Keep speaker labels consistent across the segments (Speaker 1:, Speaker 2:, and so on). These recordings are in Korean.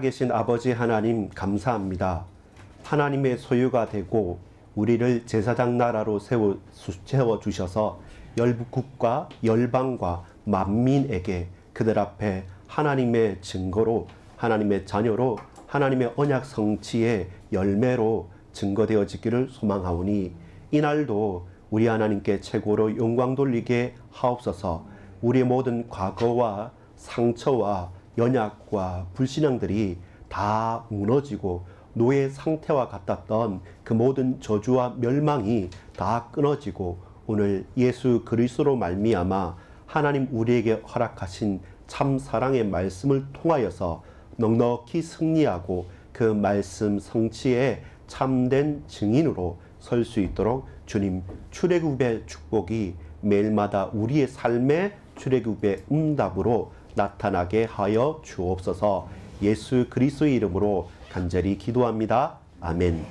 Speaker 1: 계신 아버지 하나님 감사합니다. 하나님의 소유가 되고 우리를 제사장 나라로 세워주셔서 열국과 열방과 만민에게 그들 앞에 하나님의 증거로, 하나님의 자녀로, 하나님의 언약 성취의 열매로 증거되어지기를 소망하오니, 이날도 우리 하나님께 최고로 영광 돌리게 하옵소서. 우리의 모든 과거와 상처와 연약과 불신앙들이 다 무너지고 노예 상태와 같았던 그 모든 저주와 멸망이 다 끊어지고 오늘 예수 그리스도로 말미암아 하나님 우리에게 허락하신 참 사랑의 말씀을 통하여서 넉넉히 승리하고 그 말씀 성취에 참된 증인으로 설 수 있도록 주님 출애굽의 축복이 매일마다 우리의 삶의 출애굽의 응답으로 나타나게 하여 주옵소서. 예수 그리스도의 이름으로 간절히 기도합니다. 아멘.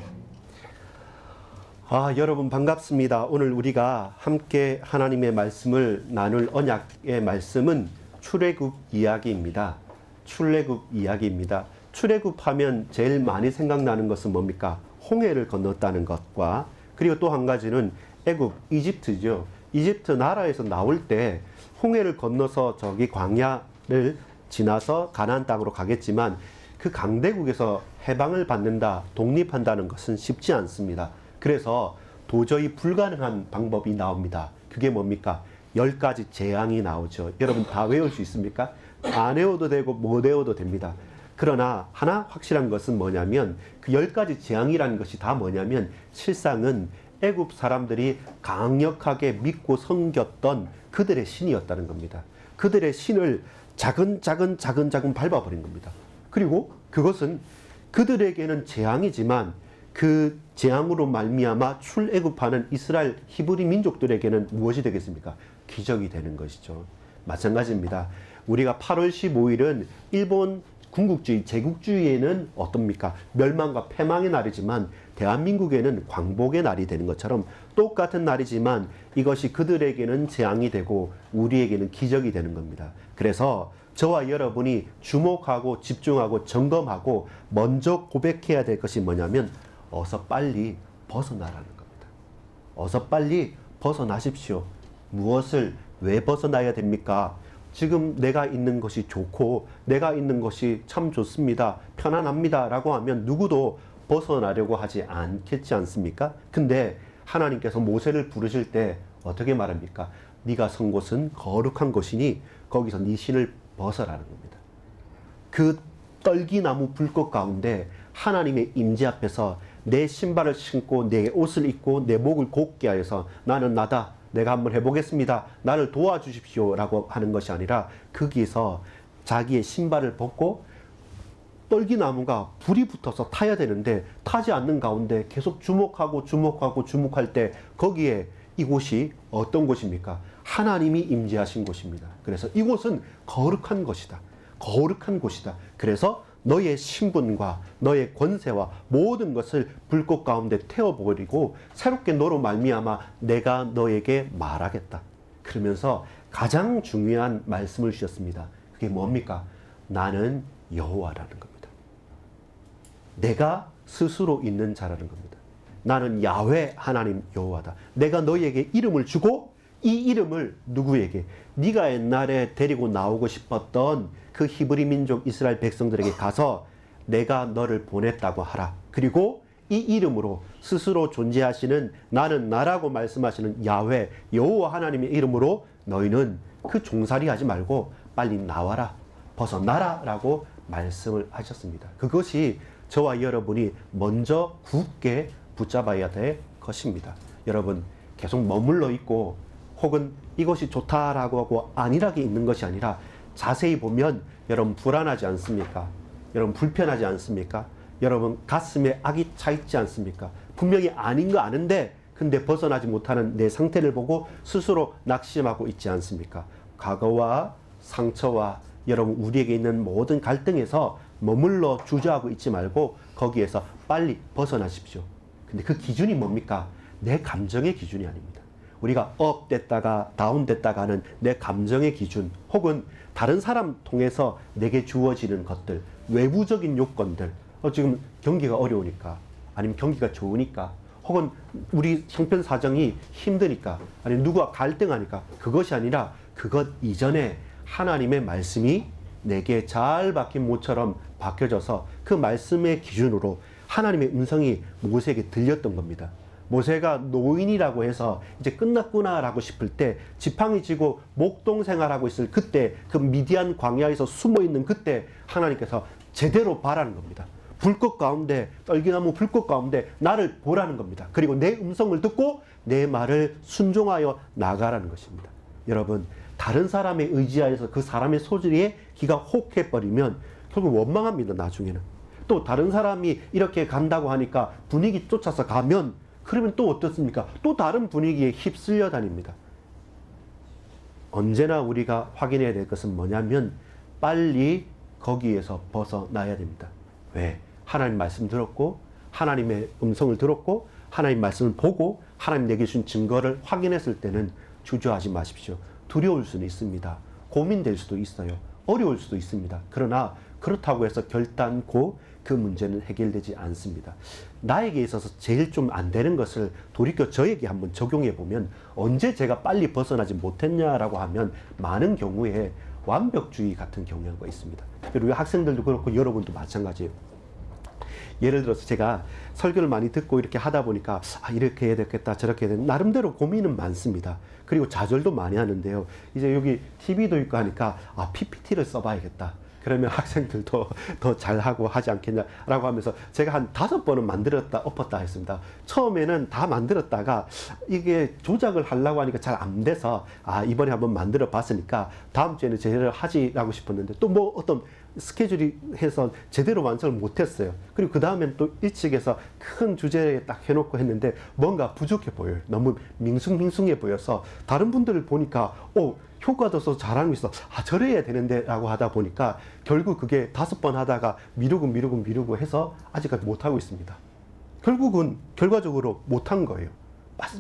Speaker 1: 여러분 반갑습니다. 오늘 우리가 함께 하나님의 말씀을 나눌 언약의 말씀은 출애굽 이야기입니다. 출애굽 이야기입니다. 출애굽하면 제일 많이 생각나는 것은 뭡니까? 홍해를 건넜다는 것과, 그리고 또 한 가지는 애굽, 이집트죠. 이집트 나라에서 나올 때 홍해를 건너서 저기 광야를 지나서 가나안 땅으로 가겠지만 그 강대국에서 해방을 받는다, 독립한다는 것은 쉽지 않습니다. 그래서 도저히 불가능한 방법이 나옵니다. 그게 뭡니까? 10가지 재앙이 나오죠. 여러분 다 외울 수 있습니까? 안 외워도 되고 못 외워도 됩니다. 그러나 하나 확실한 것은 뭐냐면 그 10가지 재앙이라는 것이 다 뭐냐면 실상은 애굽 사람들이 강력하게 믿고 섬겼던 그들의 신이었다는 겁니다. 그들의 신을 작은 밟아버린 겁니다. 그리고 그것은 그들에게는 재앙이지만 그 재앙으로 말미암아 출애굽하는 이스라엘 히브리 민족들에게는 무엇이 되겠습니까? 기적이 되는 것이죠. 마찬가지입니다. 우리가 8월 15일은 일본 군국주의, 제국주의에는 어떻습니까? 멸망과 패망의 날이지만 대한민국에는 광복의 날이 되는 것처럼 똑같은 날이지만 이것이 그들에게는 재앙이 되고 우리에게는 기적이 되는 겁니다. 그래서 저와 여러분이 주목하고 집중하고 점검하고 먼저 고백해야 될 것이 뭐냐면 어서 빨리 벗어나라는 겁니다. 어서 빨리 벗어나십시오. 무엇을 왜 벗어나야 됩니까? 지금 내가 있는 것이 좋고 내가 있는 것이 참 좋습니다, 편안합니다 라고 하면 누구도 벗어나려고 하지 않겠지 않습니까? 근데 하나님께서 모세를 부르실 때 어떻게 말합니까? 네가 선 곳은 거룩한 곳이니 거기서 네 신을 벗어라는 겁니다. 그 떨기나무 불꽃 가운데 하나님의 임재 앞에서 내 신발을 신고 내 옷을 입고 내 목을 곧게 하여서 나는 나다, 내가 한번 해보겠습니다, 나를 도와주십시오 라고 하는 것이 아니라 거기에서 자기의 신발을 벗고 떨기나무가 불이 붙어서 타야 되는데 타지 않는 가운데 계속 주목할 때 거기에 이곳이 어떤 곳입니까? 하나님이 임재하신 곳입니다. 그래서 이곳은 거룩한 것이다. 거룩한 곳이다. 그래서 너의 신분과 너의 권세와 모든 것을 불꽃 가운데 태워버리고 새롭게 너로 말미암아 내가 너에게 말하겠다. 그러면서 가장 중요한 말씀을 주셨습니다. 그게 뭡니까? 나는 여호와라는 겁니다. 내가 스스로 있는 자라는 겁니다. 나는 야훼 하나님 여호와다. 내가 너희에게 이름을 주고 이 이름을 누구에게? 네가 옛날에 데리고 나오고 싶었던 그 히브리 민족 이스라엘 백성들에게 가서 내가 너를 보냈다고 하라. 그리고 이 이름으로 스스로 존재하시는 나는 나라고 말씀하시는 야훼 여호와 하나님의 이름으로 너희는 그 종살이 하지 말고 빨리 나와라, 벗어나라 라고 말씀을 하셨습니다. 그것이 저와 여러분이 먼저 굳게 붙잡아야 될 것입니다. 여러분 계속 머물러 있고 혹은 이것이 좋다라고 하고 안일하게 있는 것이 아니라 자세히 보면 여러분 불안하지 않습니까? 여러분 불편하지 않습니까? 여러분 가슴에 악이 차 있지 않습니까? 분명히 아닌 거 아는데 근데 벗어나지 못하는 내 상태를 보고 스스로 낙심하고 있지 않습니까? 과거와 상처와 여러분 우리에게 있는 모든 갈등에서 머물러 주저하고 있지 말고 거기에서 빨리 벗어나십시오. 근데 그 기준이 뭡니까? 내 감정의 기준이 아닙니다. 우리가 업 됐다가 다운 됐다가 하는 내 감정의 기준 혹은 다른 사람 통해서 내게 주어지는 것들, 외부적인 요건들, 지금 경기가 어려우니까, 아니면 경기가 좋으니까, 혹은 우리 형편 사정이 힘드니까, 아니면 누구와 갈등하니까, 그것이 아니라 그것 이전에 하나님의 말씀이 내게 잘 박힌 모처럼 박혀져서 그 말씀의 기준으로 하나님의 음성이 모세에게 들렸던 겁니다. 모세가 노인이라고 해서 이제 끝났구나라고 싶을 때, 지팡이 쥐고 목동 생활하고 있을 그때, 그 미디안 광야에서 숨어 있는 그때 하나님께서 제대로 바라는 겁니다. 불꽃 가운데, 떨기나무 불꽃 가운데 나를 보라는 겁니다. 그리고 내 음성을 듣고 내 말을 순종하여 나가라는 것입니다. 여러분, 다른 사람에 의지하여서 그 사람의 소리에 귀가 혹해버리면 결국 원망합니다. 나중에는. 또 다른 사람이 이렇게 간다고 하니까 분위기 쫓아서 가면, 그러면 또 어떻습니까? 또 다른 분위기에 휩쓸려 다닙니다. 언제나 우리가 확인해야 될 것은 뭐냐면 빨리 거기에서 벗어나야 됩니다. 왜? 하나님 말씀 들었고, 하나님의 음성을 들었고, 하나님 말씀을 보고, 하나님 내게 주신 증거를 확인했을 때는 주저하지 마십시오. 두려울 수는 있습니다. 고민될 수도 있어요. 어려울 수도 있습니다. 그러나 그렇다고 해서 결단코 그 문제는 해결되지 않습니다. 나에게 있어서 제일 좀 안 되는 것을 돌이켜 저에게 한번 적용해 보면, 언제 제가 빨리 벗어나지 못했냐라고 하면 많은 경우에 완벽주의 같은 경우가 있습니다. 그리고 학생들도 그렇고 여러분도 마찬가지예요. 예를 들어서 제가 설교를 많이 듣고 이렇게 하다 보니까 이렇게 해야 되겠다, 저렇게 해야 되겠다, 나름대로 고민은 많습니다. 그리고 좌절도 많이 하는데요. 이제 여기 TV도 있고 하니까 PPT를 써봐야겠다. 그러면 학생들도 더 잘하고 하지 않겠냐라고 하면서 제가 한 5번은 만들었다 엎었다 했습니다. 처음에는 다 만들었다가 이게 조작을 하려고 하니까 잘 안 돼서 이번에 한번 만들어 봤으니까 다음 주에는 제대로 하지라고 싶었는데, 또 뭐 어떤 스케줄이 해서 제대로 완성을 못했어요. 그리고 그 다음엔 또 일찍해서 큰 주제에 딱 해놓고 했는데 뭔가 부족해 보여요. 너무 밍숭밍숭해 보여서 다른 분들을 보니까 효과도 서 잘하고 있어. 저래야 되는데 라고 하다 보니까 결국 그게 5번 하다가 미루고 해서 아직까지 못하고 있습니다. 결국은 결과적으로 못한 거예요.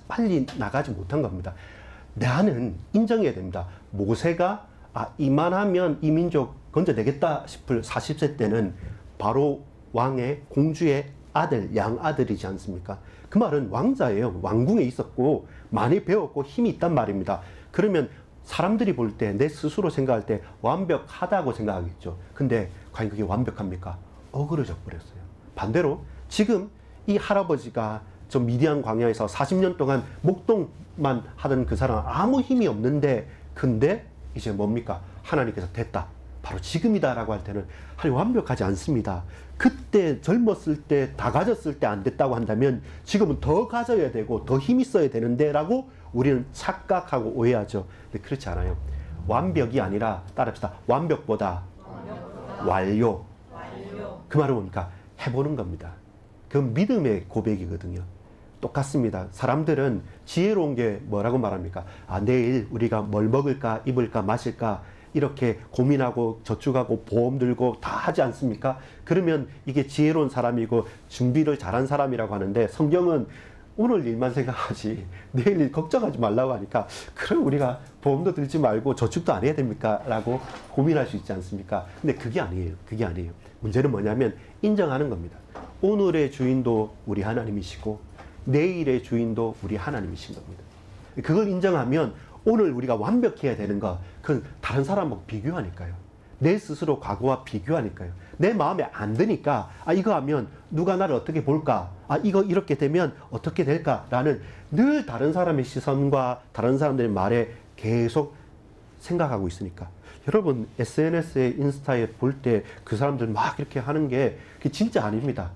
Speaker 1: 빨리 나가지 못한 겁니다. 나는 인정해야 됩니다. 모세가 이만하면 이 민족 건져내겠다 싶을 40세 때는 바로 왕의 공주의 아들, 양아들이지 않습니까? 그 말은 왕자예요. 왕궁에 있었고 많이 배웠고 힘이 있단 말입니다. 그러면 사람들이 볼 때, 내 스스로 생각할 때 완벽하다고 생각하겠죠. 근데 과연 그게 완벽합니까? 어그러져 버렸어요. 반대로 지금 이 할아버지가 저 미디안 광야에서 40년 동안 목동만 하던 그 사람, 아무 힘이 없는데, 근데 이제 뭡니까? 하나님께서 됐다, 바로 지금이다라고 할 때는 하나님 완벽하지 않습니다. 그때 젊었을 때, 다 가졌을 때 안 됐다고 한다면 지금은 더 가져야 되고 더 힘이 있어야 되는데 라고 우리는 착각하고 오해하죠. 근데 그렇지 않아요. 완벽이 아니라, 따라합시다, 완벽보다 완료. 그 말은 뭡니까? 해보는 겁니다. 그 믿음의 고백이거든요. 똑같습니다. 사람들은 지혜로운 게 뭐라고 말합니까? 내일 우리가 뭘 먹을까, 입을까, 마실까 이렇게 고민하고 저축하고 보험 들고 다 하지 않습니까? 그러면 이게 지혜로운 사람이고 준비를 잘한 사람이라고 하는데, 성경은 오늘 일만 생각하지 내일 일 걱정하지 말라고 하니까, 그럼 우리가 보험도 들지 말고 저축도 안 해야 됩니까? 라고 고민할 수 있지 않습니까? 근데 그게 아니에요. 그게 아니에요. 문제는 뭐냐면 인정하는 겁니다. 오늘의 주인도 우리 하나님이시고 내일의 주인도 우리 하나님이신 겁니다. 그걸 인정하면 오늘 우리가 완벽해야 되는 거, 그건 다른 사람하고 비교하니까요. 내 스스로 과거와 비교하니까요. 내 마음에 안 드니까 이거 하면 누가 나를 어떻게 볼까? 이거 이렇게 되면 어떻게 될까라는 늘 다른 사람의 시선과 다른 사람들의 말에 계속 생각하고 있으니까. 여러분 SNS에, 인스타에 볼 때 그 사람들 막 이렇게 하는 게 그게 진짜 아닙니다.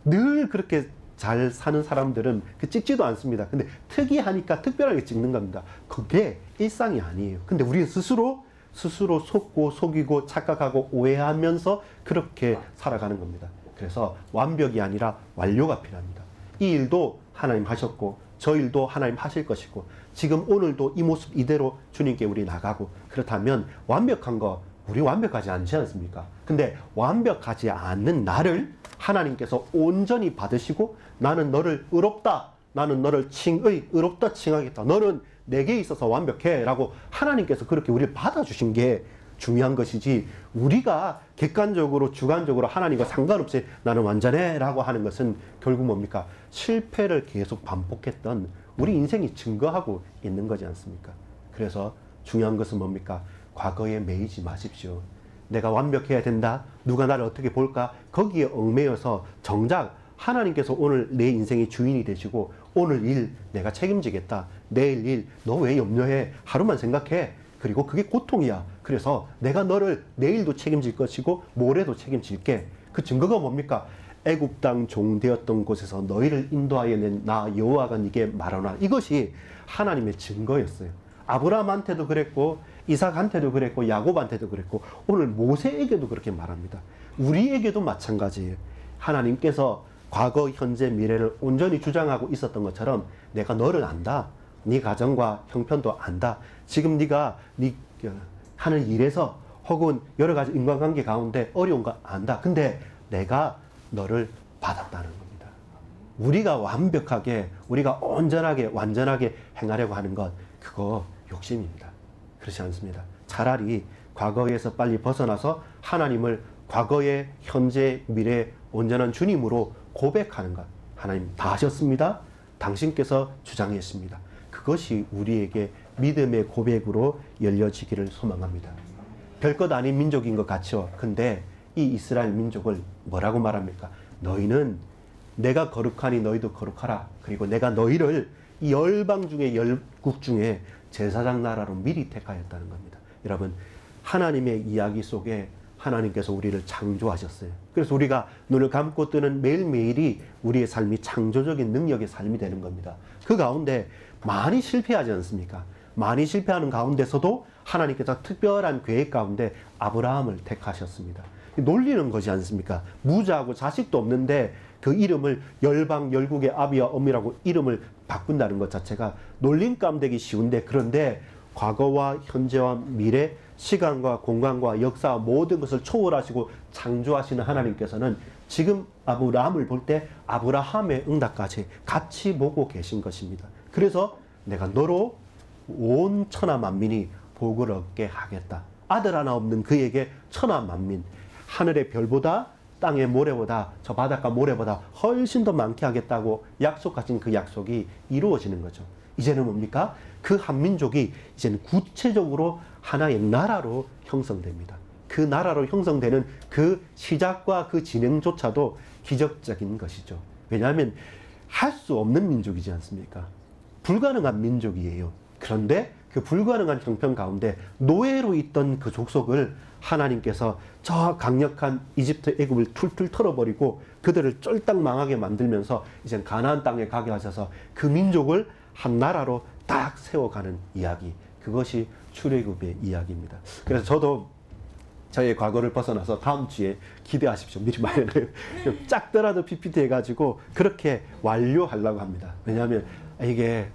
Speaker 1: 늘 그렇게 잘 사는 사람들은 찍지도 않습니다. 근데 특이하니까 특별하게 찍는 겁니다. 그게 일상이 아니에요. 근데 우리는 스스로 속고 속이고 착각하고 오해하면서 그렇게 살아가는 겁니다. 그래서 완벽이 아니라 완료가 필요합니다. 이 일도 하나님 하셨고 저 일도 하나님 하실 것이고 지금 오늘도 이 모습 이대로 주님께 우리 나가고, 그렇다면 완벽한 거 우리 완벽하지 않지 않습니까? 근데 완벽하지 않는 나를 하나님께서 온전히 받으시고, 나는 너를 의롭다, 나는 너를 의롭다 칭하겠다, 너는 내게 있어서 완벽해 라고 하나님께서 그렇게 우리를 받아주신 게 중요한 것이지, 우리가 객관적으로 주관적으로 하나님과 상관없이 나는 완전해 라고 하는 것은 결국 뭡니까? 실패를 계속 반복했던 우리 인생이 증거하고 있는 거지 않습니까? 그래서 중요한 것은 뭡니까? 과거에 매이지 마십시오. 내가 완벽해야 된다, 누가 나를 어떻게 볼까, 거기에 얽매여서 정작 하나님께서 오늘 내 인생의 주인이 되시고, 오늘 일 내가 책임지겠다, 내일 일 너 왜 염려해, 하루만 생각해, 그리고 그게 고통이야, 그래서 내가 너를 내일도 책임질 것이고 모레도 책임질게. 그 증거가 뭡니까? 애굽 땅 종되었던 곳에서 너희를 인도하여 낸 나 여호와가 네게 말하노라. 이것이 하나님의 증거였어요. 아브라함한테도 그랬고, 이삭한테도 그랬고, 야곱한테도 그랬고, 오늘 모세에게도 그렇게 말합니다. 우리에게도 마찬가지예요. 하나님께서 과거, 현재, 미래를 온전히 주장하고 있었던 것처럼 내가 너를 안다. 네 가정과 형편도 안다. 지금 네가 네 하는 일에서 혹은 여러 가지 인간관계 가운데 어려운 거 안다. 근데 내가 너를 받았다는 겁니다. 우리가 완벽하게, 우리가 온전하게, 완전하게 행하려고 하는 것, 그거 욕심입니다. 그렇지 않습니다. 차라리 과거에서 빨리 벗어나서 하나님을 과거의, 현재, 미래 온전한 주님으로 고백하는 것. 하나님 다 하셨습니다. 당신께서 주장했습니다. 그것이 우리에게 믿음의 고백으로 열려지기를 소망합니다. 별것 아닌 민족인 것 같죠. 근데 이 이스라엘 민족을 뭐라고 말합니까? 너희는 내가 거룩하니 너희도 거룩하라. 그리고 내가 너희를 이 열방 중에, 열국 중에 제사장 나라로 미리 택하였다는 겁니다. 여러분, 하나님의 이야기 속에 하나님께서 우리를 창조하셨어요. 그래서 우리가 눈을 감고 뜨는 매일매일이 우리의 삶이 창조적인 능력의 삶이 되는 겁니다. 그 가운데 많이 실패하지 않습니까? 많이 실패하는 가운데서도 하나님께서 특별한 계획 가운데 아브라함을 택하셨습니다. 놀리는 거지 않습니까? 무자하고 자식도 없는데 그 이름을 열방 열국의 아비와 어미라고 이름을 바꾼다는 것 자체가 놀림감 되기 쉬운데, 그런데 과거와 현재와 미래, 시간과 공간과 역사와 모든 것을 초월하시고 창조하시는 하나님께서는 지금 아브라함을 볼 때 아브라함의 응답까지 같이 보고 계신 것입니다. 그래서 내가 너로 온 천하 만민이 복을 얻게 하겠다. 아들 하나 없는 그에게 천하 만민, 하늘의 별보다 땅의 모래보다, 저 바닷가 모래보다 훨씬 더 많게 하겠다고 약속하신 그 약속이 이루어지는 거죠. 이제는 뭡니까? 그 한민족이 이제는 구체적으로 하나의 나라로 형성됩니다. 그 나라로 형성되는 그 시작과 그 진행조차도 기적적인 것이죠. 왜냐하면 할 수 없는 민족이지 않습니까? 불가능한 민족이에요. 그런데 그 불가능한 형편 가운데 노예로 있던 그 족속을 하나님께서 저 강력한 이집트, 애굽을 툴툴 털어버리고 그들을 쫄딱 망하게 만들면서 이제 가나안 땅에 가게 하셔서 그 민족을 한 나라로 딱 세워가는 이야기, 그것이 출애굽의 이야기입니다. 그래서 저도 저의 과거를 벗어나서 다음 주에 기대하십시오. 미리 말해요. 작더라도 PPT 해가지고 그렇게 완료하려고 합니다. 왜냐하면 이게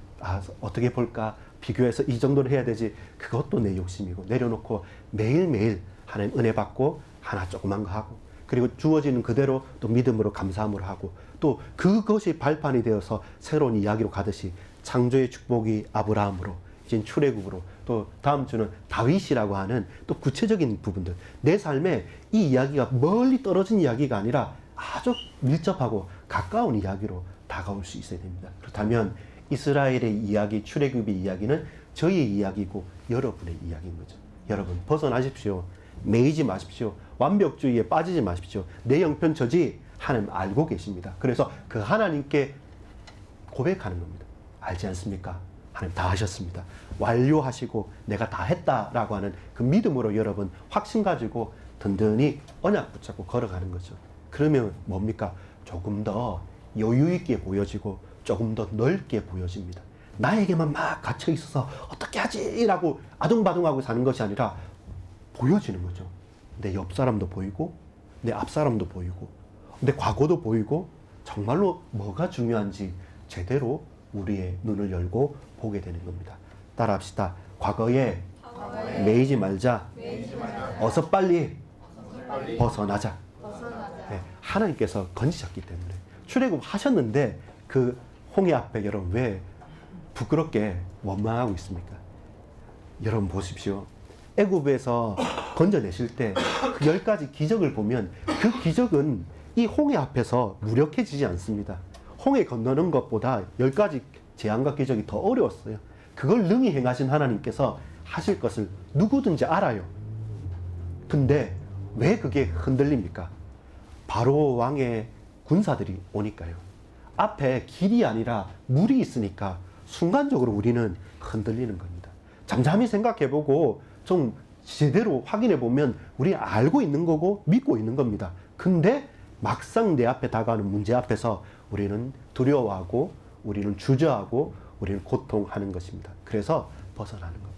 Speaker 1: 어떻게 볼까, 비교해서 이 정도를 해야 되지, 그것도 내 욕심이고, 내려놓고 매일매일 하나님 은혜 받고 하나 조그만 거 하고, 그리고 주어지는 그대로 또 믿음으로 감사함으로 하고, 또 그것이 발판이 되어서 새로운 이야기로 가듯이 창조의 축복이 아브라함으로, 이제 출애굽으로, 또 다음 주는 다윗이라고 하는 또 구체적인 부분들, 내 삶에 이 이야기가 멀리 떨어진 이야기가 아니라 아주 밀접하고 가까운 이야기로 다가올 수 있어야 됩니다. 그렇다면 이스라엘의 이야기, 출애굽의 이야기는 저희의 이야기고 여러분의 이야기인 거죠. 여러분 벗어나십시오. 매이지 마십시오. 완벽주의에 빠지지 마십시오. 내 형편처지 하나님 알고 계십니다. 그래서 그 하나님께 고백하는 겁니다. 알지 않습니까? 하나님 다 하셨습니다. 완료하시고 내가 다 했다라고 하는 그 믿음으로 여러분 확신 가지고 든든히 언약 붙잡고 걸어가는 거죠. 그러면 뭡니까? 조금 더 여유 있게 보여지고 조금 더 넓게 보여집니다. 나에게만 막 갇혀 있어서 어떻게 하지? 라고 아둥바둥하고 사는 것이 아니라 보여지는 거죠. 내 옆 사람도 보이고 내 앞 사람도 보이고 내 과거도 보이고 정말로 뭐가 중요한지 제대로 우리의 눈을 열고 보게 되는 겁니다. 따라합시다. 과거에 매이지 말자. 어서 빨리 벗어나자. 네, 하나님께서 건지셨기 때문에 출애굽 하셨는데 그 홍해 앞에 여러분 왜 부끄럽게 원망하고 있습니까? 여러분 보십시오. 애굽에서 건져내실 때 그 10가지 기적을 보면 그 기적은 이 홍해 앞에서 무력해지지 않습니다. 홍해 건너는 것보다 10가지 재앙과 기적이 더 어려웠어요. 그걸 능히 행하신 하나님께서 하실 것을 누구든지 알아요. 근데 왜 그게 흔들립니까? 바로 왕의 군사들이 오니까요. 앞에 길이 아니라 물이 있으니까 순간적으로 우리는 흔들리는 겁니다. 잠잠히 생각해보고 좀 제대로 확인해보면 우리 알고 있는 거고 믿고 있는 겁니다. 근데 막상 내 앞에 다가오는 문제 앞에서 우리는 두려워하고 우리는 주저하고 우리는 고통하는 것입니다. 그래서 벗어나는 겁니다.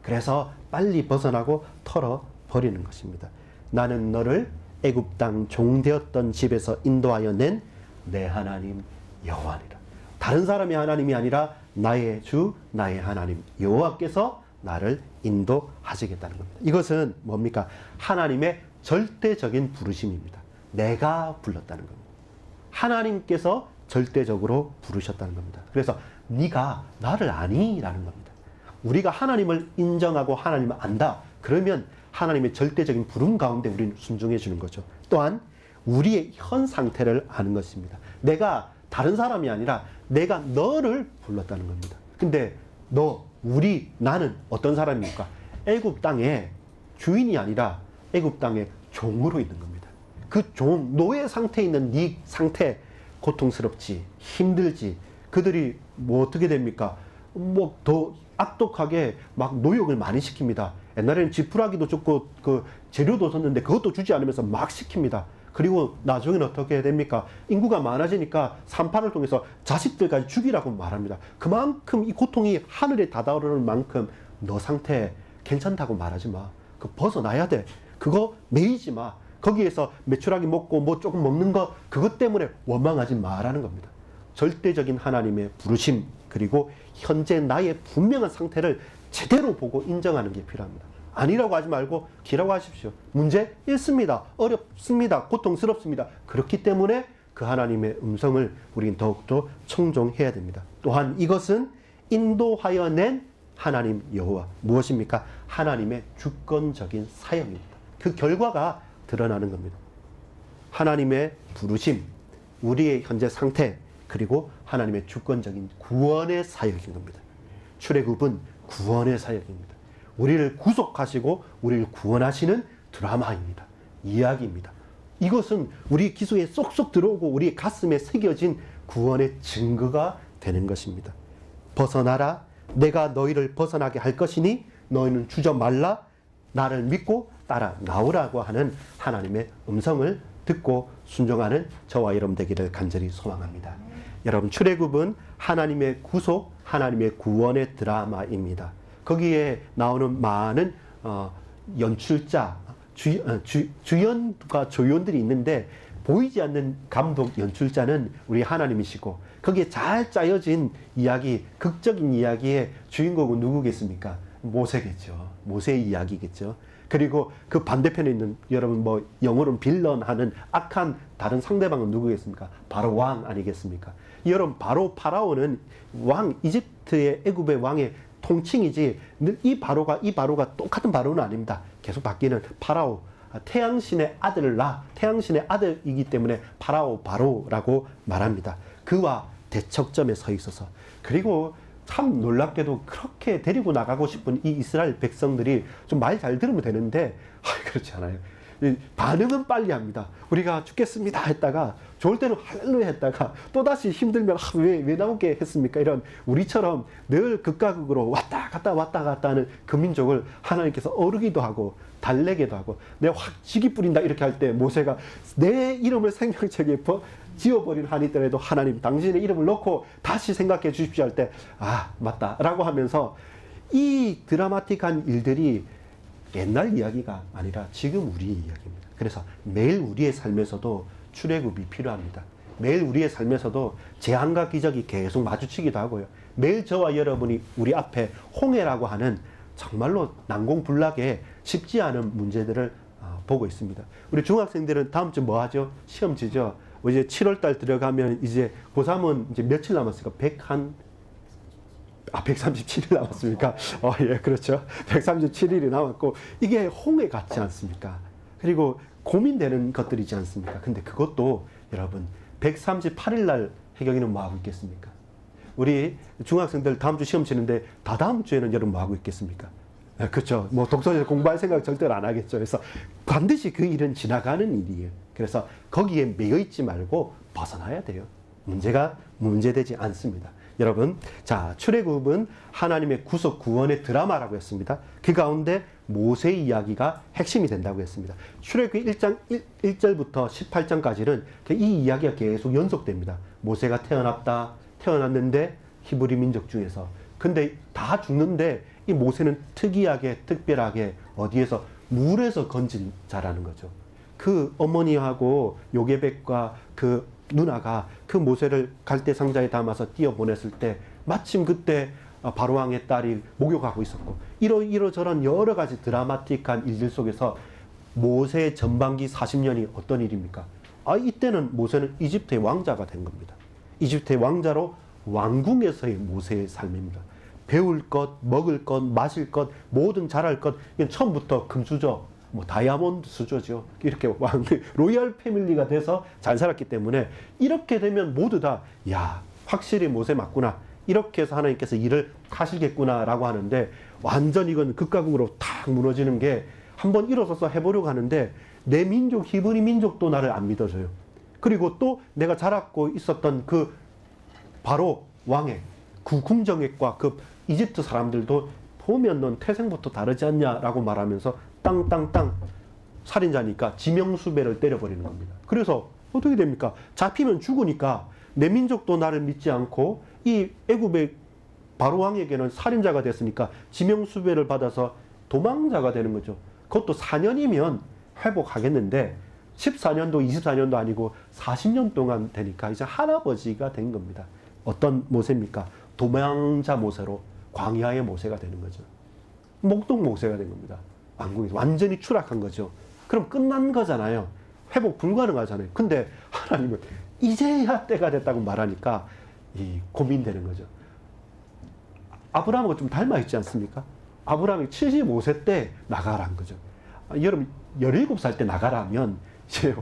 Speaker 1: 그래서 빨리 벗어나고 털어버리는 것입니다. 나는 너를 애굽 땅 종되었던 집에서 인도하여 낸 내 하나님 여호와니라. 다른 사람의 하나님이 아니라 나의 주 나의 하나님 여호와께서 나를 인도하시겠다는 겁니다. 이것은 뭡니까? 하나님의 절대적인 부르심입니다. 내가 불렀다는 겁니다. 하나님께서 절대적으로 부르셨다는 겁니다. 그래서 네가 나를 아니? 라는 겁니다. 우리가 하나님을 인정하고 하나님을 안다. 그러면 하나님의 절대적인 부름 가운데 우리는 순종해 주는 거죠. 또한 우리의 현 상태를 아는 것입니다. 내가 다른 사람이 아니라 내가 너를 불렀다는 겁니다. 근데 너, 우리, 나는 어떤 사람입니까? 애굽 땅의 주인이 아니라 애굽 땅의 종으로 있는 겁니다. 그 종, 노예 상태에 있는 네 상태, 고통스럽지, 힘들지. 그들이 뭐 어떻게 됩니까? 뭐 더 악독하게 막 노역을 많이 시킵니다. 옛날에는 지푸라기도 줬고 그 재료도 줬는데 그것도 주지 않으면서 막 시킵니다. 그리고 나중에는 어떻게 됩니까? 인구가 많아지니까 산파를 통해서 자식들까지 죽이라고 말합니다. 그만큼 이 고통이 하늘에 다다르는 만큼 너 상태 괜찮다고 말하지 마. 그거 벗어나야 돼. 그거 매이지 마. 거기에서 메추라기 먹고 뭐 조금 먹는 거 그것 때문에 원망하지 마라는 겁니다. 절대적인 하나님의 부르심 그리고 현재 나의 분명한 상태를 제대로 보고 인정하는 게 필요합니다. 아니라고 하지 말고 기라고 하십시오. 문제 있습니다. 어렵습니다. 고통스럽습니다. 그렇기 때문에 그 하나님의 음성을 우리는 더욱더 청종해야 됩니다. 또한 이것은 인도하여 낸 하나님 여호와. 무엇입니까? 하나님의 주권적인 사역입니다. 그 결과가 드러나는 겁니다. 하나님의 부르심, 우리의 현재 상태, 그리고 하나님의 주권적인 구원의 사역인 겁니다. 출애굽은 구원의 사역입니다. 우리를 구속하시고 우리를 구원하시는 드라마입니다. 이야기입니다. 이것은 우리 기소에 쏙쏙 들어오고 우리 가슴에 새겨진 구원의 증거가 되는 것입니다. 벗어나라. 내가 너희를 벗어나게 할 것이니 너희는 주저 말라. 나를 믿고 따라 나오라고 하는 하나님의 음성을 듣고 순종하는 저와 여러분 되기를 간절히 소망합니다. 여러분, 출애굽은 하나님의 구속, 하나님의 구원의 드라마입니다. 거기에 나오는 많은 연출자, 주연과 조연들이 있는데 보이지 않는 감독, 연출자는 우리 하나님이시고 거기에 잘 짜여진 이야기, 극적인 이야기의 주인공은 누구겠습니까? 모세겠죠. 모세의 이야기겠죠. 그리고 그 반대편에 있는 여러분 뭐 영어로는 빌런 하는 악한 다른 상대방은 누구겠습니까? 바로 왕 아니겠습니까? 여러분 바로 파라오는 왕, 이집트의 애굽의 왕의 통칭이지 이 바로가 똑같은 바로는 아닙니다. 계속 바뀌는 파라오, 태양신의 아들을 태양신의 아들이기 때문에 파라오 바로라고 말합니다. 그와 대척점에 서 있어서 그리고 참 놀랍게도 그렇게 데리고 나가고 싶은 이 이스라엘 백성들이 좀 말 잘 들으면 되는데 그렇지 않아요. 반응은 빨리 합니다. 우리가 죽겠습니다 했다가 좋을 때는 할렐루야 했다가 또다시 힘들면 왜 나오게 했습니까? 이런 우리처럼 늘 극과 극으로 왔다 갔다 하는 그 민족을 하나님께서 어르기도 하고 달래기도 하고 내가 확 지기 뿌린다 이렇게 할 때 모세가 내 이름을 생명책에 지워버린 한이 있더라도 하나님 당신의 이름을 넣고 다시 생각해 주십시오 할 때 맞다 라고 하면서 이 드라마틱한 일들이 옛날 이야기가 아니라 지금 우리의 이야기입니다. 그래서 매일 우리의 삶에서도 출애굽이 필요합니다. 매일 우리의 삶에서도 재앙과 기적이 계속 마주치기도 하고요. 매일 저와 여러분이 우리 앞에 홍해라고 하는 정말로 난공불락에 쉽지 않은 문제들을 보고 있습니다. 우리 중학생들은 다음 주 뭐 하죠? 시험지죠. 이제 7월달 들어가면 이제 고3은 이제 며칠 남았을까? 137일 남았습니까? 예, 그렇죠. 137일이 남았고, 이게 홍해 같지 않습니까? 그리고 고민되는 것들이지 않습니까? 근데 그것도 여러분, 138일 날 해경이는 뭐 하고 있겠습니까? 우리 중학생들 다음 주 시험 치는데 다다음 주에는 여러분 뭐 하고 있겠습니까? 그렇죠. 뭐 독서에서 공부할 생각 절대로 안 하겠죠. 그래서 반드시 그 일은 지나가는 일이에요. 그래서 거기에 매여 있지 말고 벗어나야 돼요. 문제되지 않습니다. 여러분, 자, 출애굽은 하나님의 구속 구원의 드라마라고 했습니다. 그 가운데 모세 이야기가 핵심이 된다고 했습니다. 출애굽 1장 1절부터 18장까지는 이 이야기가 계속 연속됩니다. 모세가 태어났는데 히브리 민족 중에서. 근데 다 죽는데 이 모세는 특별하게 어디에서 물에서 건진 자라는 거죠. 그 어머니하고 요게벳과 그 누나가 그 모세를 갈대 상자에 담아서 띄어보냈을 때 마침 그때 바로왕의 딸이 목욕하고 있었고 이러저런 여러 가지 드라마틱한 일들 속에서 모세의 전반기 40년이 어떤 일입니까? 이때는 모세는 이집트의 왕자가 된 겁니다. 이집트의 왕자로 왕궁에서의 모세의 삶입니다. 배울 것, 먹을 것, 마실 것, 모든 잘할 것, 이건 처음부터 금수저, 뭐 다이아몬드 수저죠. 이렇게 로열 패밀리가 돼서 잘 살았기 때문에 이렇게 되면 모두 다 확실히 모세 맞구나. 이렇게 해서 하나님께서 일을 하시겠구나라고 하는데 완전 이건 극과 극으로 탁 무너지는 게 한번 일어서서 해보려고 하는데 내 민족, 히브리 민족도 나를 안 믿어줘요. 그리고 또 내가 자랐고 있었던 그 바로 왕의 그 궁정액과 그 이집트 사람들도 보면 넌 태생부터 다르지 않냐라고 말하면서 땅땅땅 살인자니까 지명수배를 때려버리는 겁니다. 그래서 어떻게 됩니까? 잡히면 죽으니까 내 민족도 나를 믿지 않고 이 애굽의 바로왕에게는 살인자가 됐으니까 지명수배를 받아서 도망자가 되는 거죠. 그것도 4년이면 회복하겠는데 14년도 24년도 아니고 40년 동안 되니까 이제 할아버지가 된 겁니다. 어떤 모세입니까? 도망자 모세로 광야의 모세가 되는 거죠. 목동 모세가 된 겁니다. 왕궁에서 완전히 추락한 거죠. 그럼 끝난 거잖아요. 회복 불가능하잖아요. 근데 하나님은 이제야 때가 됐다고 말하니까 고민되는 거죠. 아브라함하고 좀 닮아 있지 않습니까? 아브라함이 75세 때 나가라는 거죠. 여러분 17살 때 나가라면 이제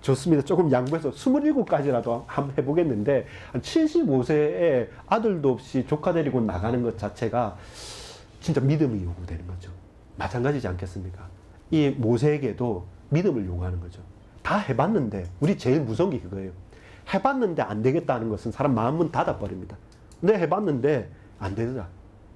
Speaker 1: 좋습니다. 조금 양보해서 27까지라도 한번 해보겠는데 한 75세에 아들도 없이 조카 데리고 나가는 것 자체가 진짜 믿음이 요구되는 거죠. 마찬가지지 않겠습니까? 이 모세에게도 믿음을 요구하는 거죠. 다 해봤는데 우리 제일 무서운 게 그거예요. 해봤는데 안 되겠다는 것은 사람 마음은 닫아버립니다. 내 해봤는데 안 되더라.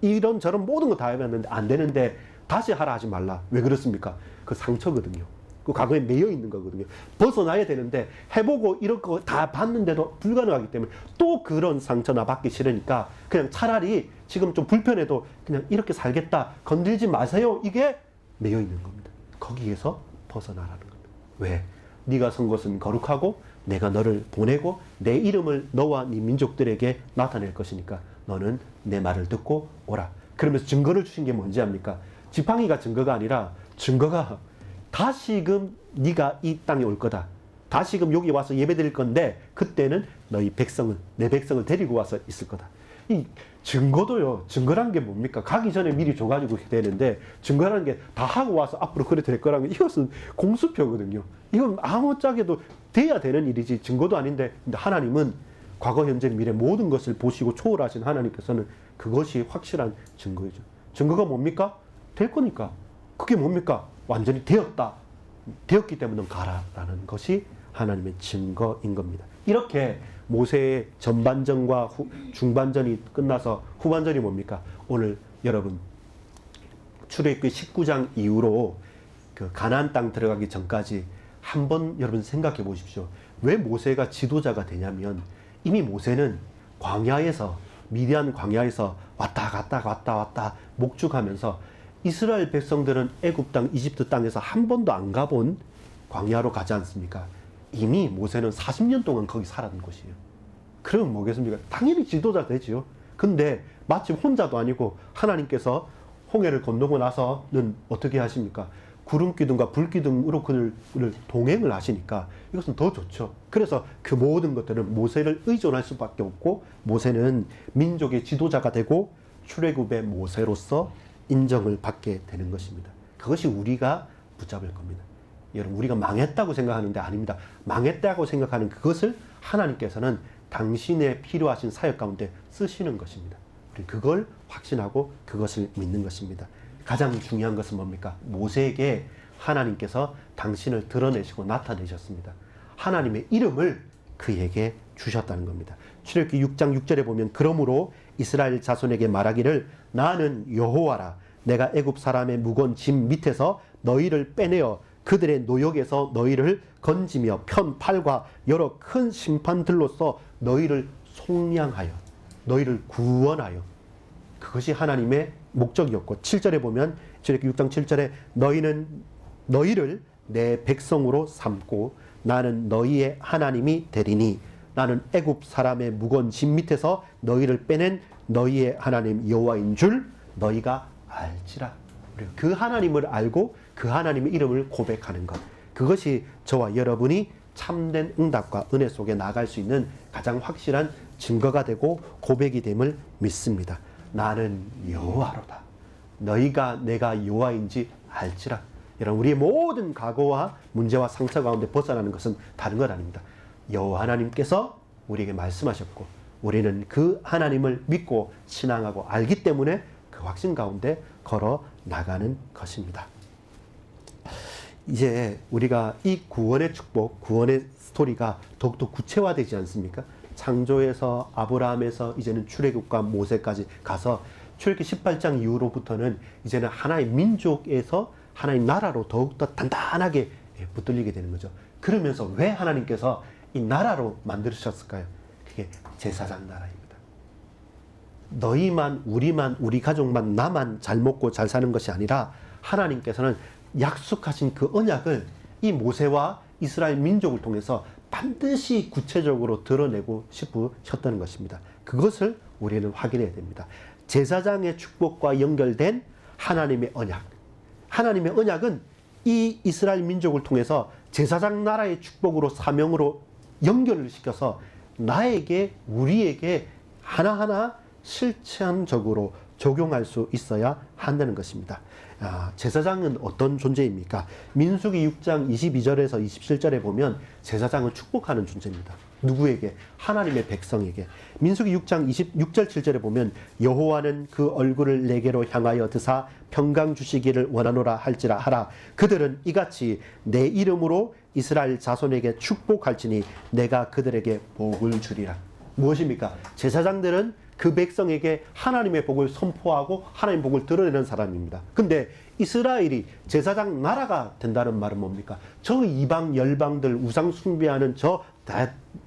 Speaker 1: 이런저런 모든 거 다 해봤는데 안 되는데 다시 하라 하지 말라. 왜 그렇습니까? 그 상처거든요. 그 과거에 매여 있는 거거든요. 벗어나야 되는데 해보고 이런 거 다 봤는데도 불가능하기 때문에 또 그런 상처나 받기 싫으니까 그냥 차라리 지금 좀 불편해도 그냥 이렇게 살겠다. 건들지 마세요. 이게 매여 있는 겁니다. 거기에서 벗어나라는 겁니다. 왜? 네가 선 것은 거룩하고 내가 너를 보내고 내 이름을 너와 네 민족들에게 나타낼 것이니까 너는 내 말을 듣고 오라. 그러면서 증거를 주신 게 뭔지 압니까? 지팡이가 증거가 아니라 증거가 다시금 네가 이 땅에 올 거다. 다시금 여기 와서 예배드릴 건데 그때는 너희 백성을 내 백성을 데리고 와서 있을 거다. 이 증거도요. 증거란 게 뭡니까? 가기 전에 미리 줘가지고 되는데 증거라는 게 다 하고 와서 앞으로 그래 될 거라면 이것은 공수표거든요. 이건 아무짝에도 돼야 되는 일이지 증거도 아닌데 근데 하나님은 과거, 현재, 미래 모든 것을 보시고 초월하신 하나님께서는 그것이 확실한 증거이죠. 증거가 뭡니까? 될 거니까. 그게 뭡니까? 완전히 되었다. 되었기 때문에 가라라는 것이 하나님의 증거인 겁니다. 이렇게 모세의 전반전과 중반전이 끝나서 후반전이 뭡니까? 오늘 여러분 출애굽기 19장 이후로 그 가나안 땅 들어가기 전까지 한번 여러분 생각해 보십시오. 왜 모세가 지도자가 되냐면 이미 모세는 광야에서 미디안 광야에서 왔다 갔다 목축하면서 이스라엘 백성들은 애굽 땅, 이집트 땅에서 한 번도 안 가본 광야로 가지 않습니까? 이미 모세는 40년 동안 거기 살았는 곳이에요. 그러면 뭐겠습니까? 당연히 지도자 되지요. 근데 마침 혼자도 아니고 하나님께서 홍해를 건너고 나서는 어떻게 하십니까? 구름 기둥과 불 기둥으로 그를 동행을 하시니까 이것은 더 좋죠. 그래서 그 모든 것들은 모세를 의존할 수밖에 없고, 모세는 민족의 지도자가 되고 출애굽의 모세로서 인정을 받게 되는 것입니다. 그것이 우리가 붙잡을 겁니다. 여러분, 우리가 망했다고 생각하는데 아닙니다. 망했다고 생각하는 그것을 하나님께서는 당신의 필요하신 사역 가운데 쓰시는 것입니다. 우리 그걸 확신하고 그것을 믿는 것입니다. 가장 중요한 것은 뭡니까? 모세에게 하나님께서 당신을 드러내시고 나타내셨습니다. 하나님의 이름을 그에게 주셨다는 겁니다. 출애굽기 6장 6절에 보면, 그러므로 이스라엘 자손에게 말하기를 나는 여호와라. 내가 애굽 사람의 무거운 짐 밑에서 너희를 빼내어 그들의 노역에서 너희를 건지며 편 팔과 여러 큰 심판들로서 너희를 속량하여 너희를 구원하여, 그것이 하나님의 목적이었고, 7절에 보면 출애굽기 6장 7절에 너희를 내 백성으로 삼고 나는 너희의 하나님이 되리니 나는 애굽 사람의 무거운 짐 밑에서 너희를 빼낸 너희의 하나님 여호와인 줄 너희가 알지라. 그 하나님을 알고 그 하나님의 이름을 고백하는 것, 그것이 저와 여러분이 참된 응답과 은혜 속에 나아갈 수 있는 가장 확실한 증거가 되고 고백이 됨을 믿습니다. 나는 여호와로다. 너희가 내가 여호와인지 알지라. 여러분, 우리의 모든 과거와 문제와 상처 가운데 벗어나는 것은 다른 것 아닙니다. 여호와 하나님께서 우리에게 말씀하셨고, 우리는 그 하나님을 믿고 신앙하고 알기 때문에 그 확신 가운데 걸어 나가는 것입니다. 이제 우리가 이 구원의 축복, 구원의 스토리가 더욱더 구체화되지 않습니까? 창조에서 아브라함에서 이제는 출애굽과 모세까지 가서 출애굽기 18장 이후로부터는 이제는 하나의 민족에서 하나의 나라로 더욱더 단단하게 붙들리게 되는 거죠. 그러면서 왜 하나님께서 이 나라로 만드셨을까요? 그게 제사장 나라입니다. 너희만, 우리만, 우리 가족만, 나만 잘 먹고 잘 사는 것이 아니라 하나님께서는 약속하신 그 언약을 이 모세와 이스라엘 민족을 통해서 반드시 구체적으로 드러내고 싶으셨다는 것입니다. 그것을 우리는 확인해야 됩니다. 제사장의 축복과 연결된 하나님의 언약. 하나님의 언약은 이 이스라엘 민족을 통해서 제사장 나라의 축복으로, 사명으로 연결을 시켜서 나에게, 우리에게 하나하나 실천적으로 적용할 수 있어야 한다는 것입니다. 제사장은 어떤 존재입니까? 민수기 6장 22절에서 27절에 보면 제사장은 축복하는 존재입니다. 누구에게? 하나님의 백성에게. 민수기 6장 26절 7절에 보면 여호와는 그 얼굴을 내게로 향하여 드사 평강 주시기를 원하노라 할지라 하라. 그들은 이같이 내 이름으로 이스라엘 자손에게 축복할지니 내가 그들에게 복을 주리라. 무엇입니까? 제사장들은 그 백성에게 하나님의 복을 선포하고 하나님의 복을 드러내는 사람입니다. 근데 이스라엘이 제사장 나라가 된다는 말은 뭡니까? 저 이방 열방들, 우상 숭배하는 저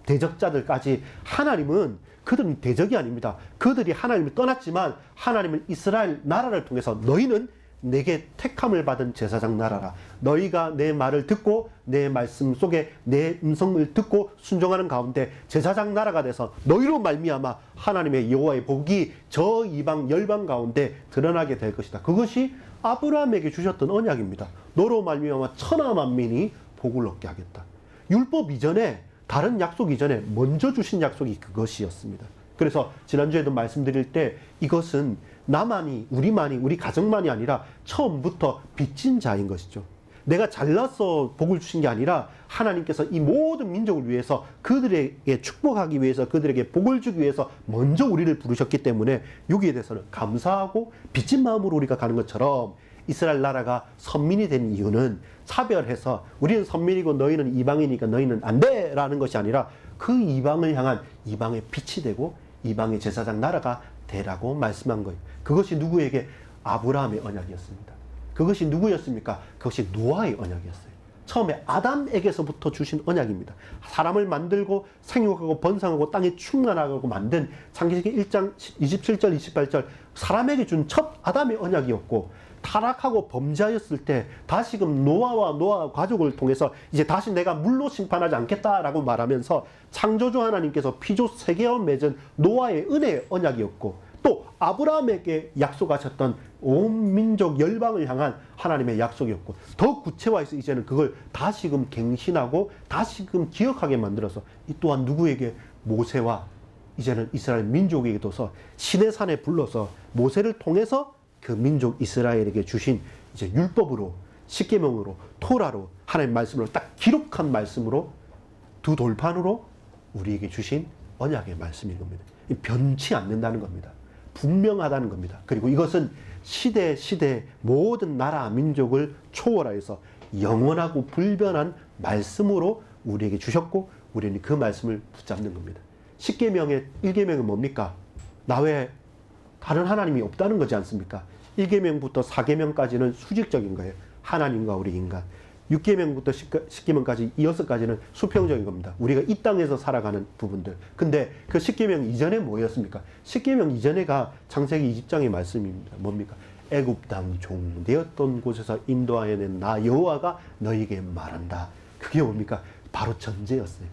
Speaker 1: 대적자들까지 하나님은, 그들은 대적이 아닙니다. 그들이 하나님을 떠났지만 하나님은 이스라엘 나라를 통해서 너희는 내게 택함을 받은 제사장 나라라. 너희가 내 말을 듣고 내 말씀 속에 내 음성을 듣고 순종하는 가운데 제사장 나라가 돼서 너희로 말미암아 하나님의 여호와의 복이 저 이방 열방 가운데 드러나게 될 것이다. 그것이 아브라함에게 주셨던 언약입니다. 너로 말미암아 천하 만민이 복을 얻게 하겠다. 율법 이전에, 다른 약속 이전에 먼저 주신 약속이 그것이었습니다. 그래서 지난주에도 말씀드릴 때 이것은 나만이, 우리만이, 우리 가정만이 아니라 처음부터 빚진 자인 것이죠. 내가 잘나서 복을 주신 게 아니라 하나님께서 이 모든 민족을 위해서, 그들에게 축복하기 위해서, 그들에게 복을 주기 위해서 먼저 우리를 부르셨기 때문에 여기에 대해서는 감사하고 빚진 마음으로 우리가 가는 것처럼, 이스라엘 나라가 선민이 된 이유는 차별해서 우리는 선민이고 너희는 이방이니까 너희는 안 돼! 라는 것이 아니라 그 이방을 향한 이방의 빛이 되고 이방의 제사장 나라가 되라고 말씀한 거예요. 그것이 누구에게? 아브라함의 언약이었습니다. 그것이 누구였습니까? 그것이 노아의 언약이었어요. 처음에 아담에게서부터 주신 언약입니다. 사람을 만들고 생육하고 번성하고 땅에 충만하고 만든 창세기 1장 27절 28절 사람에게 준 첫 아담의 언약이었고, 타락하고 범죄하였을 때 다시금 노아와 노아 가족을 통해서 이제 다시 내가 물로 심판하지 않겠다라고 말하면서 창조주 하나님께서 피조 세계와 맺은 노아의 은혜의 언약이었고, 또 아브라함에게 약속하셨던 온 민족 열방을 향한 하나님의 약속이었고, 더 구체화해서 이제는 그걸 다시금 갱신하고 다시금 기억하게 만들어서 이 또한 누구에게? 모세와 이제는 이스라엘 민족에게 둬서 시내산에 불러서 모세를 통해서 그 민족 이스라엘에게 주신 이제 율법으로, 십계명으로, 토라로, 하나님의 말씀으로 딱 기록한 말씀으로 두 돌판으로 우리에게 주신 언약의 말씀인 겁니다. 변치 않는다는 겁니다. 분명하다는 겁니다. 그리고 이것은 시대 모든 나라 민족을 초월하여서 영원하고 불변한 말씀으로 우리에게 주셨고, 우리는 그 말씀을 붙잡는 겁니다. 십계명의 1계명은 뭡니까? 나 외에 다른 하나님이 없다는 거지 않습니까? 1계명부터 4계명까지는 수직적인 거예요. 하나님과 우리 인간. 6계명부터 10계명까지 이 6가지는 수평적인 겁니다. 우리가 이 땅에서 살아가는 부분들. 근데 그 10계명 이전에 뭐였습니까? 10계명 이전에가 창세기 20장의 말씀입니다. 뭡니까? 애굽 땅 종되었던 곳에서 인도하여 낸 나 여호와가 너희에게 말한다. 그게 뭡니까? 바로 전제였어요.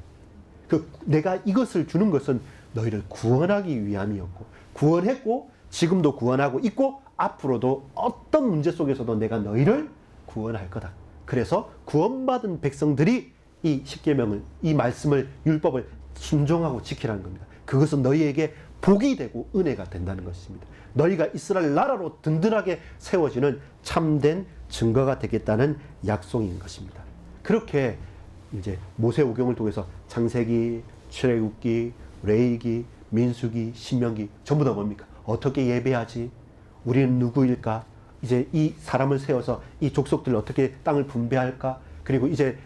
Speaker 1: 내가 이것을 주는 것은 너희를 구원하기 위함이었고, 구원했고, 지금도 구원하고 있고, 앞으로도 어떤 문제 속에서도 내가 너희를 구원할 거다. 그래서 구원받은 백성들이 이 십계명을, 이 말씀을, 율법을 순종하고 지키라는 겁니다. 그것은 너희에게 복이 되고 은혜가 된다는 것입니다. 너희가 이스라엘 나라로 든든하게 세워지는 참된 증거가 되겠다는 약속인 것입니다. 그렇게 이제 모세오경을 통해서 창세기, 출애굽기, 레위기, 민수기, 신명기 전부 다 뭡니까? 어떻게 예배하지? 우리는 누구일까? 이제 이 사람을 세워서 이 족속들을 어떻게 땅을 분배할까? 그리고 이제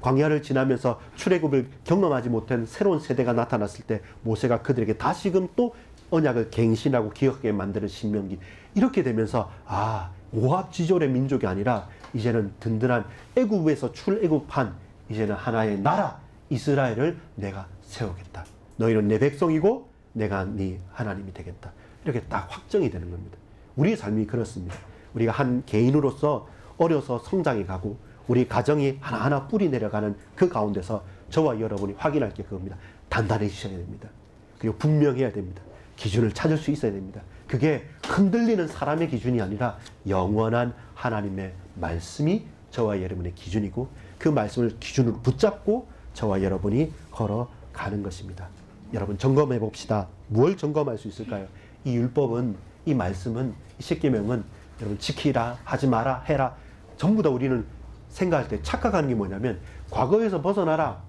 Speaker 1: 광야를 지나면서 출애굽을 경험하지 못한 새로운 세대가 나타났을 때 모세가 그들에게 다시금 또 언약을 갱신하고 기억하게 만드는 신명기. 이렇게 되면서 오합지졸의 민족이 아니라 이제는 든든한 애굽에서 출애굽한 이제는 하나의 나라 이스라엘을 내가 세우겠다. 너희는 내 백성이고 내가 네 하나님이 되겠다. 이렇게 딱 확정이 되는 겁니다. 우리의 삶이 그렇습니다. 우리가 한 개인으로서 어려서 성장해 가고 우리 가정이 하나하나 뿌리 내려가는 그 가운데서 저와 여러분이 확인할 게 그겁니다. 단단해지셔야 됩니다. 그리고 분명해야 됩니다. 기준을 찾을 수 있어야 됩니다. 그게 흔들리는 사람의 기준이 아니라 영원한 하나님의 말씀이 저와 여러분의 기준이고, 그 말씀을 기준으로 붙잡고 저와 여러분이 걸어가는 것입니다. 여러분 점검해 봅시다. 뭘 점검할 수 있을까요? 이 율법은, 이 말씀은, 이 십계명은 여러분 지키라, 하지 마라, 해라. 전부 다 우리는 생각할 때 착각하는 게 뭐냐면, 과거에서 벗어나라.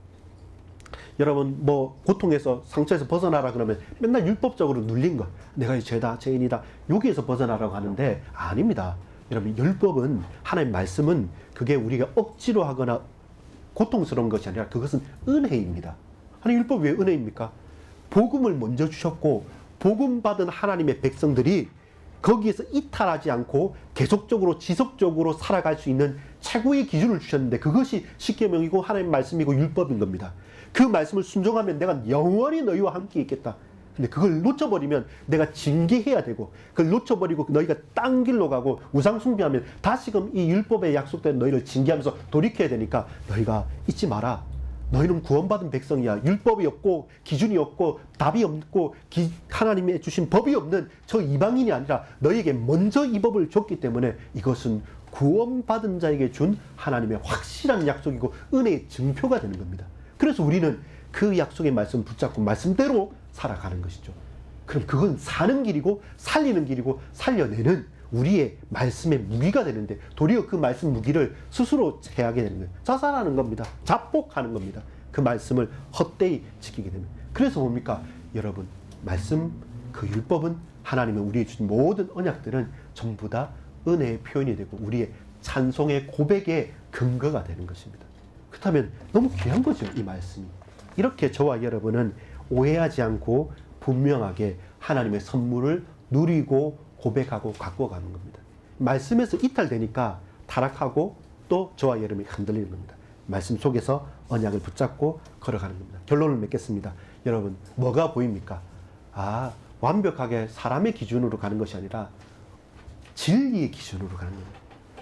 Speaker 1: 여러분 고통에서, 상처에서 벗어나라 그러면 맨날 율법적으로 눌린 거, 내가 죄다, 죄인이다, 여기에서 벗어나라고 하는데 아닙니다. 여러분 율법은, 하나님의 말씀은 그게 우리가 억지로 하거나 고통스러운 것이 아니라 그것은 은혜입니다. 하나님 율법이 왜 은혜입니까? 복음을 먼저 주셨고, 복음 받은 하나님의 백성들이 거기에서 이탈하지 않고 계속적으로 지속적으로 살아갈 수 있는 최고의 기준을 주셨는데, 그것이 십계명이고 하나님의 말씀이고 율법인 겁니다. 그 말씀을 순종하면 내가 영원히 너희와 함께 있겠다. 근데 그걸 놓쳐버리면 내가 징계해야 되고, 그걸 놓쳐버리고 너희가 딴 길로 가고 우상 숭배하면 다시금 이 율법에 약속된 너희를 징계하면서 돌이켜야 되니까, 너희가 잊지 마라. 너희는 구원받은 백성이야. 율법이 없고 기준이 없고 답이 없고 하나님의 주신 법이 없는 저 이방인이 아니라 너희에게 먼저 이 법을 줬기 때문에 이것은 구원받은 자에게 준 하나님의 확실한 약속이고 은혜의 증표가 되는 겁니다. 그래서 우리는 그 약속의 말씀 붙잡고 말씀대로 살아가는 것이죠. 그럼 그건 사는 길이고 살리는 길이고 살려내는 우리의 말씀의 무기가 되는데, 도리어 그 말씀 무기를 스스로 해하게 되는 거예요. 자살하는 겁니다. 자복하는 겁니다. 그 말씀을 헛되이 지키게 되는. 그래서 뭡니까? 여러분, 말씀, 그 율법은, 하나님의 우리에게 주신 모든 언약들은 전부 다 은혜의 표현이 되고 우리의 찬송의 고백의 근거가 되는 것입니다. 그렇다면 너무 귀한 거죠, 이 말씀이. 이렇게 저와 여러분은 오해하지 않고 분명하게 하나님의 선물을 누리고 고백하고 갖고 가는 겁니다. 말씀에서 이탈되니까 타락하고 또 저와 여러분이 흔들리는 겁니다. 말씀 속에서 언약을 붙잡고 걸어가는 겁니다. 결론을 맺겠습니다. 여러분, 뭐가 보입니까? 완벽하게 사람의 기준으로 가는 것이 아니라 진리의 기준으로 가는 겁니다.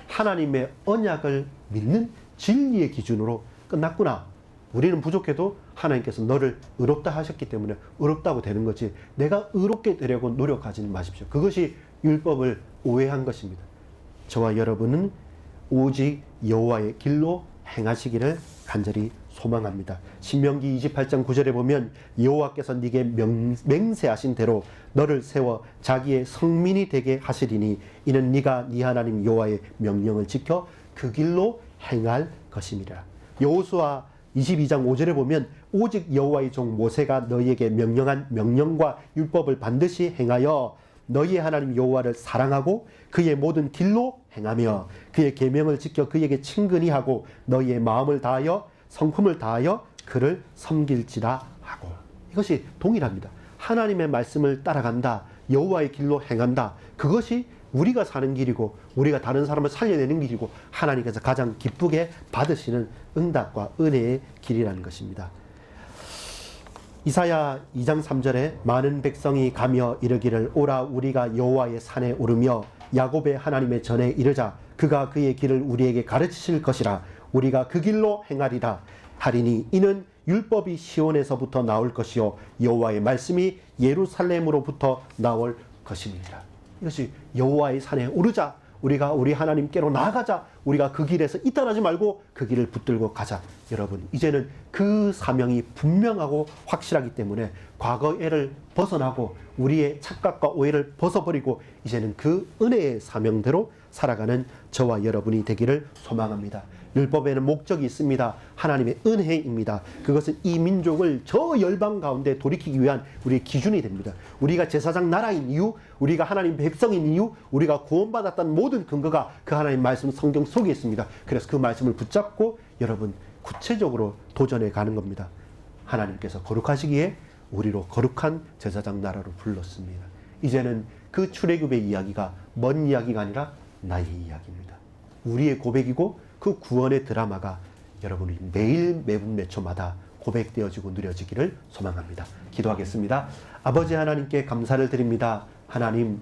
Speaker 1: 하나님의 언약을 믿는 진리의 기준으로 끝났구나. 우리는 부족해도 하나님께서 너를 의롭다 하셨기 때문에 의롭다고 되는 거지, 내가 의롭게 되려고 노력하지 마십시오. 그것이 율법을 오해한 것입니다. 저와 여러분은 오직 여호와의 길로 행하시기를 간절히 소망합니다. 신명기 28장 9절에 보면 여호와께서 네게 맹세하신 대로 너를 세워 자기의 성민이 되게 하시리니 이는 네가 네 하나님 여호와의 명령을 지켜 그 길로 행할 것임이라. 여호수아 22장 5절에 보면 오직 여호와의 종 모세가 너희에게 명령한 명령과 율법을 반드시 행하여 너희의 하나님 여호와를 사랑하고 그의 모든 길로 행하며 그의 계명을 지켜 그에게 친근히 하고 너희의 마음을 다하여 성품을 다하여 그를 섬길지라 하고. 이것이 동일합니다. 하나님의 말씀을 따라간다, 여호와의 길로 행한다, 그것이 우리가 사는 길이고 우리가 다른 사람을 살려내는 길이고 하나님께서 가장 기쁘게 받으시는 응답과 은혜의 길이라는 것입니다. 이사야 2장 3절에 많은 백성이 가며 이르기를 오라 우리가 여호와의 산에 오르며 야곱의 하나님의 전에 이르자 그가 그의 길을 우리에게 가르치실 것이라 우리가 그 길로 행하리라 하리니 이는 율법이 시온에서부터 나올 것이요 여호와의 말씀이 예루살렘으로부터 나올 것입니다. 이것이 여호와의 산에 오르자, 우리가 우리 하나님께로 나아가자, 우리가 그 길에서 이탈하지 말고 그 길을 붙들고 가자. 여러분, 이제는 그 사명이 분명하고 확실하기 때문에 과거에를 벗어나고 우리의 착각과 오해를 벗어버리고 이제는 그 은혜의 사명대로 살아가는 저와 여러분이 되기를 소망합니다. 율법에는 목적이 있습니다. 하나님의 은혜입니다. 그것은 이 민족을 저 열방 가운데 돌이키기 위한 우리의 기준이 됩니다. 우리가 제사장 나라인 이유, 우리가 하나님 백성인 이유, 우리가 구원받았다는 모든 근거가 그 하나님 말씀 성경 속에 있습니다. 그래서 그 말씀을 붙잡고 여러분 구체적으로 도전해 가는 겁니다. 하나님께서 거룩하시기에 우리로 거룩한 제사장 나라로 불렀습니다. 이제는 그 출애굽의 이야기가 먼 이야기가 아니라 나의 이야기입니다. 우리의 고백이고 그 구원의 드라마가 여러분이 매일 매분 몇 초마다 고백되어지고 누려지기를 소망합니다. 기도하겠습니다. 아버지 하나님께 감사를 드립니다. 하나님,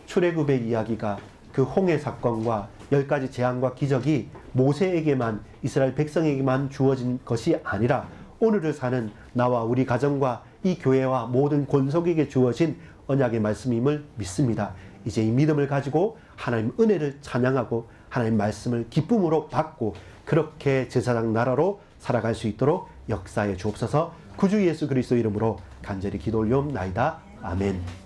Speaker 1: 출애굽의 이야기가 그 홍해 사건과 10가지 재앙과 기적이 모세에게만, 이스라엘 백성에게만 주어진 것이 아니라 오늘을 사는 나와 우리 가정과 이 교회와 모든 권속에게 주어진 언약의 말씀임을 믿습니다. 이제 이 믿음을 가지고 하나님 은혜를 찬양하고 하나님 말씀을 기쁨으로 받고 그렇게 제사장 나라로 살아갈 수 있도록 역사해 주옵소서. 구주 예수 그리스도 이름으로 간절히 기도 올리옵나이다. 아멘.